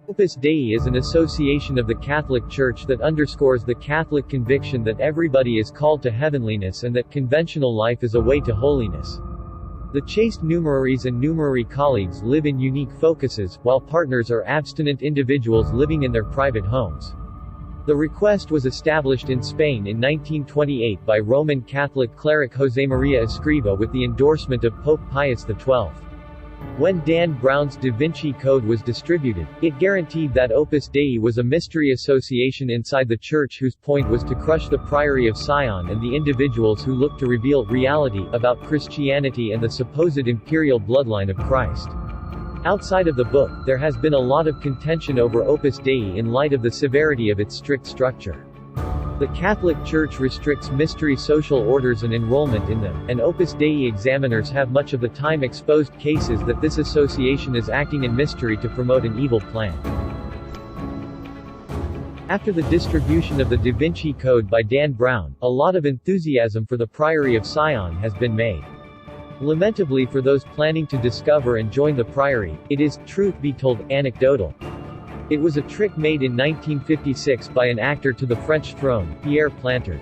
Opus Dei is an association of the Catholic Church that underscores the Catholic conviction that everybody is called to heavenliness and that conventional life is a way to holiness. The chaste numeraries and numerary colleagues live in unique focuses, while partners are abstinent individuals living in their private homes. The request was established in Spain in 1928 by Roman Catholic cleric Josemaria Escriva with the endorsement of Pope Pius XII. When Dan Brown's Da Vinci Code was distributed, it guaranteed that Opus Dei was a mystery association inside the Church whose point was to crush the Priory of Sion and the individuals who looked to reveal reality about Christianity and the supposed imperial bloodline of Christ. Outside of the book, there has been a lot of contention over Opus Dei in light of the severity of its strict structure. The Catholic Church restricts mystery social orders and enrollment in them, and Opus Dei examiners have much of the time exposed cases that this association is acting in mystery to promote an evil plan. After the distribution of the Da Vinci Code by Dan Brown, a lot of enthusiasm for the Priory of Sion has been made. Lamentably for those planning to discover and join the Priory, it is, truth be told, anecdotal. It was a trick made in 1956 by an actor to the French throne, Pierre Plantard.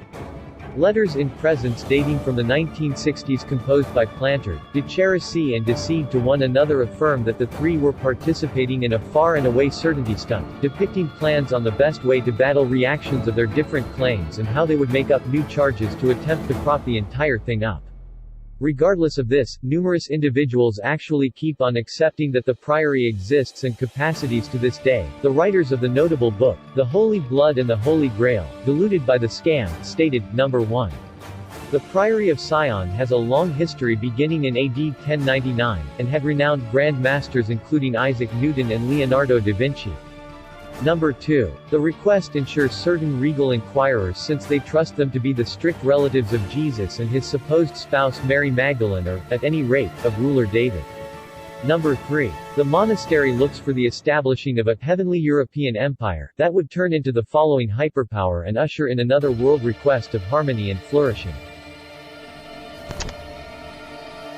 Letters in presence dating from the 1960s composed by Plantard, de Cherisy and Decide to one another affirm that the three were participating in a far and away certainty stunt, depicting plans on the best way to battle reactions of their different claims and how they would make up new charges to attempt to prop the entire thing up. Regardless of this, numerous individuals actually keep on accepting that the Priory exists and capacities to this day. The writers of the notable book, The Holy Blood and the Holy Grail, Deluded by the Scam, stated, Number 1. The Priory of Sion has a long history beginning in AD 1099, and had renowned Grand Masters including Isaac Newton and Leonardo da Vinci. Number 2. The request ensures certain regal inquirers since they trust them to be the strict relatives of Jesus and his supposed spouse Mary Magdalene or, at any rate, of ruler David. Number 3. The monastery looks for the establishing of a heavenly European empire that would turn into the following hyperpower and usher in another world request of harmony and flourishing.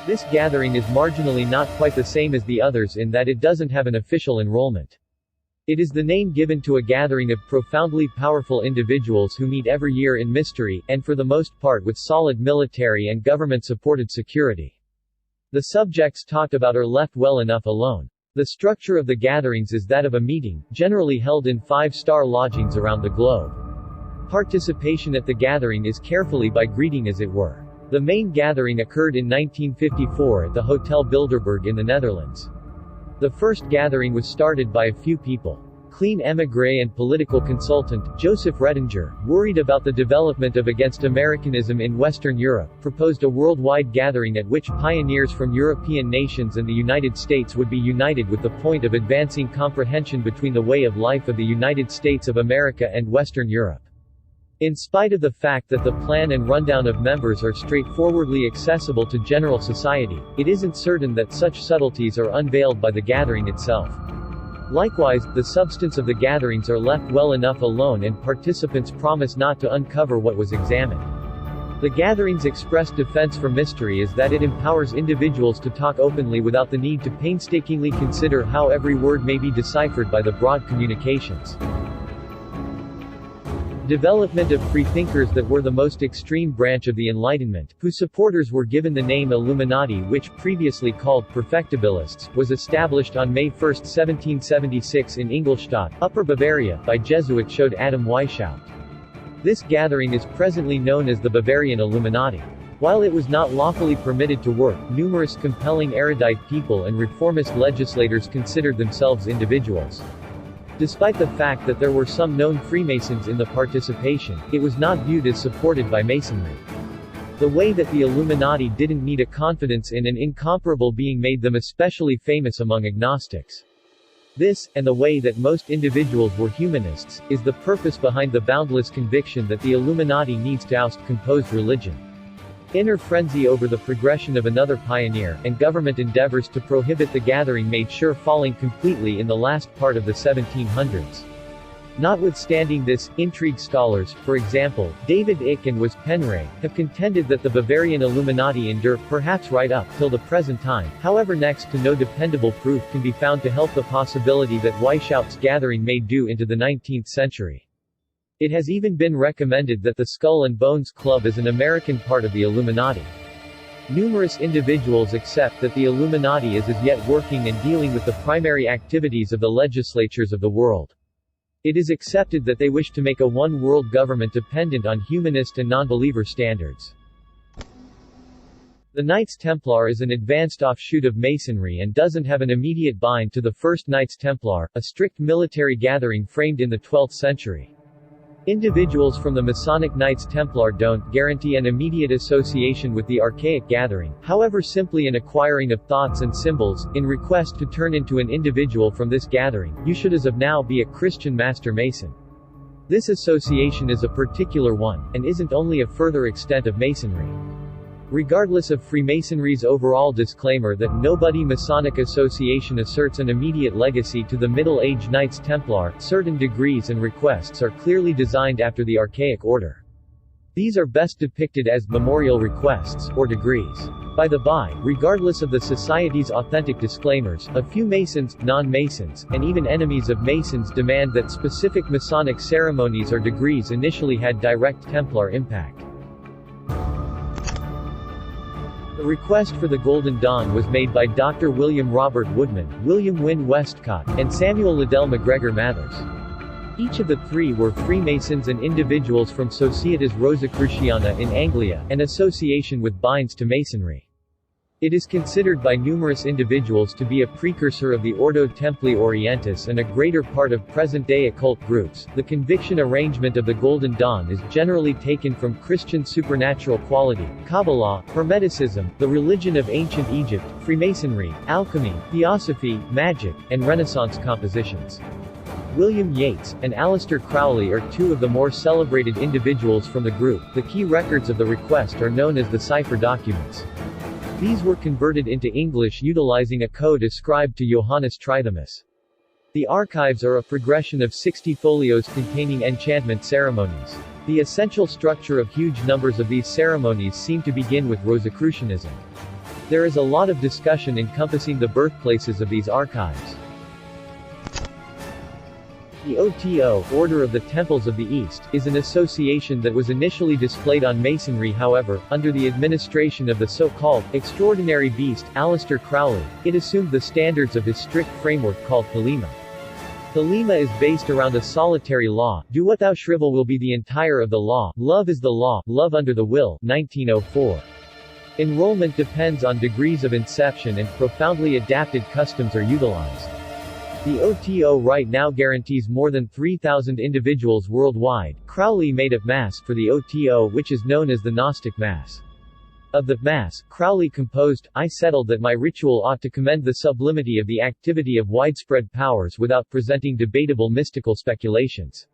This gathering is marginally not quite the same as the others in that it doesn't have an official enrollment. It is the name given to a gathering of profoundly powerful individuals who meet every year in mystery, and for the most part with solid military and government-supported security. The subjects talked about are left well enough alone. The structure of the gatherings is that of a meeting, generally held in 5-star lodgings around the globe. Participation at the gathering is carefully by greeting as it were. The main gathering occurred in 1954 at the Hotel Bilderberg in the Netherlands. The first gathering was started by a few people. Clean émigré and political consultant, Joseph Redinger, worried about the development of against Americanism in Western Europe, proposed a worldwide gathering at which pioneers from European nations and the United States would be united with the point of advancing comprehension between the way of life of the United States of America and Western Europe. In spite of the fact that the plan and rundown of members are straightforwardly accessible to general society, it isn't certain that such subtleties are unveiled by the gathering itself. Likewise, the substance of the gatherings are left well enough alone and participants promise not to uncover what was examined. The gathering's expressed defense for mystery is that it empowers individuals to talk openly without the need to painstakingly consider how every word may be deciphered by the broad communications. Development of freethinkers that were the most extreme branch of the Enlightenment, whose supporters were given the name Illuminati, which, previously called Perfectibilists, was established on May 1, 1776 in Ingolstadt, Upper Bavaria, by Jesuit Schoed Adam Weishaupt. This gathering is presently known as the Bavarian Illuminati. While it was not lawfully permitted to work, numerous compelling erudite people and reformist legislators considered themselves individuals. Despite the fact that there were some known Freemasons in the participation, it was not viewed as supported by Masonry. The way that the Illuminati didn't need a confidence in an incomparable being made them especially famous among agnostics. This, and the way that most individuals were humanists, is the purpose behind the boundless conviction that the Illuminati needs to oust composed religion. Inner frenzy over the progression of another pioneer, and government endeavors to prohibit the gathering made sure falling completely in the last part of the 1700s. Notwithstanding this, intrigue scholars, for example, David Icke and Wes Penray, have contended that the Bavarian Illuminati endure, perhaps right up till the present time. However, next to no dependable proof can be found to help the possibility that Weishaupt's gathering may do into the 19th century. It has even been recommended that the Skull and Bones Club is an American part of the Illuminati. Numerous individuals accept that the Illuminati is as yet working and dealing with the primary activities of the legislatures of the world. It is accepted that they wish to make a one-world government dependent on humanist and non-believer standards. The Knights Templar is an advanced offshoot of Masonry and doesn't have an immediate bind to the first Knights Templar, a strict military gathering framed in the 12th century. Individuals from the Masonic Knights Templar don't guarantee an immediate association with the archaic gathering, however, simply an acquiring of thoughts and symbols. In request to turn into an individual from this gathering, you should as of now be a Christian Master Mason. This association is a particular one, and isn't only a further extent of Masonry. Regardless of Freemasonry's overall disclaimer that nobody Masonic association asserts an immediate legacy to the Middle Age Knights Templar, certain degrees and requests are clearly designed after the archaic order. These are best depicted as memorial requests, or degrees. By the by, regardless of the Society's authentic disclaimers, a few Masons, non-Masons, and even enemies of Masons demand that specific Masonic ceremonies or degrees initially had direct Templar impact. The request for the Golden Dawn was made by Dr. William Robert Woodman, William Wynne Westcott, and Samuel Liddell MacGregor Mathers. Each of the three were Freemasons and individuals from Societas Rosicruciana in Anglia, an association with binds to Masonry. It is considered by numerous individuals to be a precursor of the Ordo Templi Orientis and a greater part of present-day occult groups. The conviction arrangement of the Golden Dawn is generally taken from Christian supernatural quality, Kabbalah, Hermeticism, the religion of ancient Egypt, Freemasonry, alchemy, theosophy, magic, and Renaissance compositions. William Yates and Aleister Crowley are two of the more celebrated individuals from the group. The key records of the request are known as the cipher documents. These were converted into English utilizing a code ascribed to Johannes Trithomas. The archives are a progression of 60 folios containing enchantment ceremonies. The essential structure of huge numbers of these ceremonies seem to begin with Rosicrucianism. There is a lot of discussion encompassing the birthplaces of these archives. The OTO, Order of the Temples of the East, is an association that was initially displayed on Masonry. However, under the administration of the so-called extraordinary beast, Aleister Crowley, it assumed the standards of his strict framework called Thelema. Thelema is based around a solitary law: do what thou shrivel will be the entire of the law, love is the law, love under the will, 1904. Enrollment depends on degrees of inception and profoundly adapted customs are utilized. The OTO right now guarantees more than 3,000 individuals worldwide. Crowley made a Mass for the OTO which is known as the Gnostic Mass. Of the Mass, Crowley composed, I settled that my ritual ought to commend the sublimity of the activity of widespread powers without presenting debatable mystical speculations.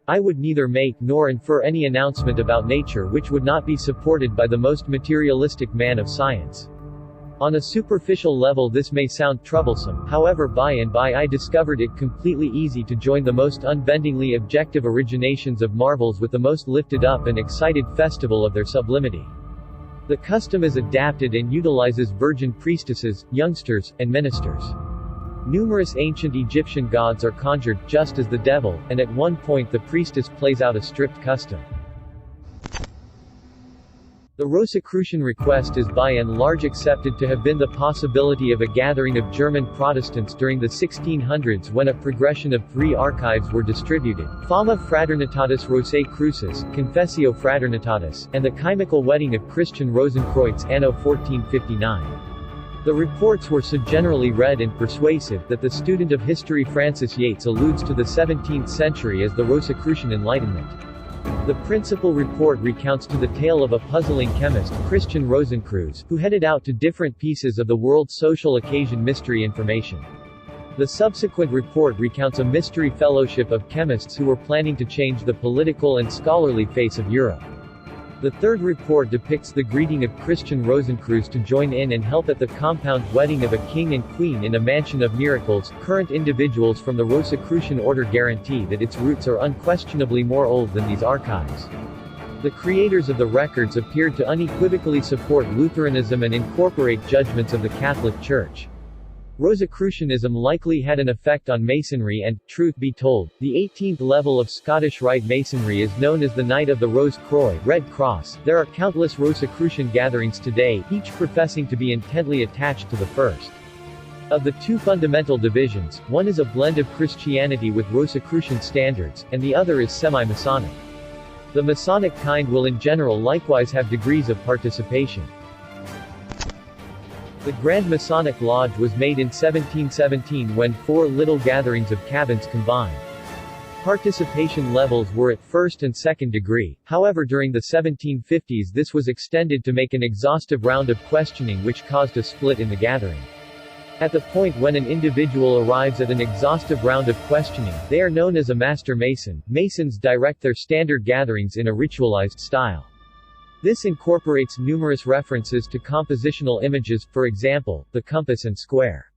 I would neither make nor infer any announcement about nature which would not be supported by the most materialistic man of science. On a superficial level this may sound troublesome, however by and by I discovered it completely easy to join the most unbendingly objective originations of marvels with the most lifted up and excited festival of their sublimity. The custom is adapted and utilizes virgin priestesses, youngsters, and ministers. Numerous ancient Egyptian gods are conjured, just as the devil, and at one point the priestess plays out a stripped custom. The Rosicrucian request is by and large accepted to have been the possibility of a gathering of German Protestants during the 1600s when a progression of three archives were distributed: Fama Fraternitatis Rosae Crucis, Confessio Fraternitatis, and the Chymical Wedding of Christian Rosenkreutz anno 1459. The reports were so generally read and persuasive that the student of history Francis Yates alludes to the 17th century as the Rosicrucian Enlightenment. The principal report recounts the tale of a puzzling chemist, Christian Rosenkreuz, who headed out to different pieces of the world's social occasion mystery information. The subsequent report recounts a mystery fellowship of chemists who were planning to change the political and scholarly face of Europe. The third report depicts the greeting of Christian Rosencreuz to join in and help at the compound wedding of a king and queen in a mansion of miracles. Current individuals from the Rosicrucian order guarantee that its roots are unquestionably more old than these archives. The creators of the records appeared to unequivocally support Lutheranism and incorporate judgments of the Catholic Church. Rosicrucianism likely had an effect on Masonry and, truth be told, the 18th level of Scottish Rite Masonry is known as the Knight of the Rose Croix, Red Cross. There are countless Rosicrucian gatherings today, each professing to be intently attached to the first. Of the two fundamental divisions, one is a blend of Christianity with Rosicrucian standards, and the other is semi-Masonic. The Masonic kind will in general likewise have degrees of participation. The Grand Masonic Lodge was made in 1717 when 4 little gatherings of cabins combined. Participation levels were at first and second degree, however during the 1750s this was extended to make an exhaustive round of questioning which caused a split in the gathering. At the point when an individual arrives at an exhaustive round of questioning, they are known as a Master Mason. Masons direct their standard gatherings in a ritualized style. This incorporates numerous references to compositional images, for example, the compass and square.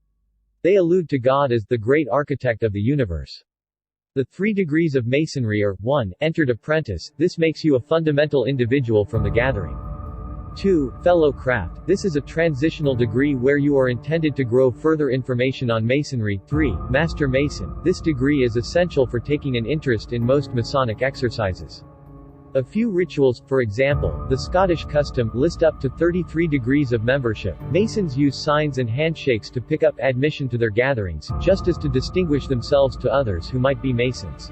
They allude to God as the great architect of the universe. The 3 degrees of Masonry are, 1. Entered apprentice, this makes you a fundamental individual from the gathering. 2. Fellow craft, this is a transitional degree where you are intended to grow further information on Masonry. 3. Master Mason, this degree is essential for taking an interest in most Masonic exercises. A few rituals, for example, the Scottish custom, list up to 33 degrees of membership. Masons use signs and handshakes to pick up admission to their gatherings, just as to distinguish themselves to others who might be Masons.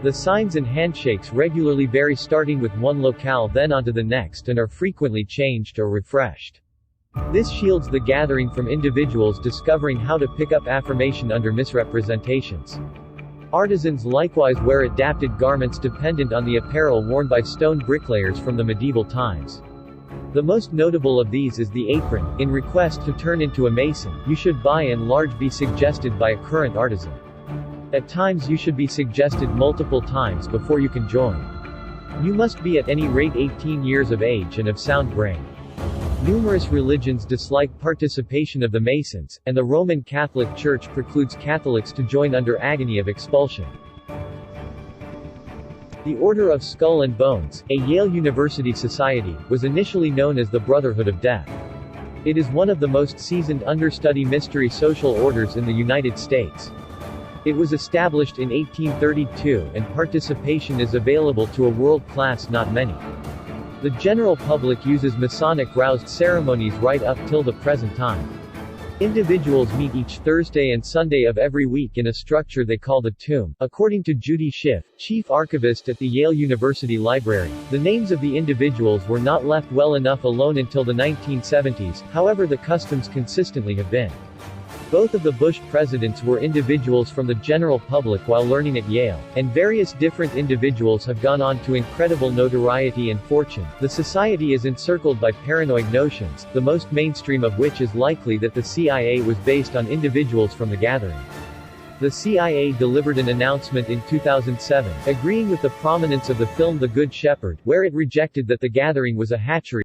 The signs and handshakes regularly vary starting with one locale then onto the next and are frequently changed or refreshed. This shields the gathering from individuals discovering how to pick up affirmation under misrepresentations. Artisans likewise wear adapted garments dependent on the apparel worn by stone bricklayers from the medieval times. The most notable of these is the apron. In request to turn into a Mason, you should by and large be suggested by a current artisan. At times you should be suggested multiple times before you can join. You must be at any rate 18 years of age and of sound brain. Numerous religions dislike participation of the Masons, and the Roman Catholic Church precludes Catholics to join under agony of expulsion. The Order of Skull and Bones, a Yale University society, was initially known as the Brotherhood of Death. It is one of the most seasoned understudy mystery social orders in the United States. It was established in 1832, and participation is available to a world class not many. The general public uses Masonic roused ceremonies right up till the present time. Individuals meet each Thursday and Sunday of every week in a structure they call the Tomb. According to Judy Schiff, chief archivist at the Yale University Library, the names of the individuals were not left well enough alone until the 1970s, however the customs consistently have been. Both of the Bush presidents were individuals from the general public while learning at Yale, and various different individuals have gone on to incredible notoriety and fortune. The society is encircled by paranoid notions, the most mainstream of which is likely that the CIA was based on individuals from the gathering. The CIA delivered an announcement in 2007, agreeing with the prominence of the film The Good Shepherd, where it rejected that the gathering was a hatchery.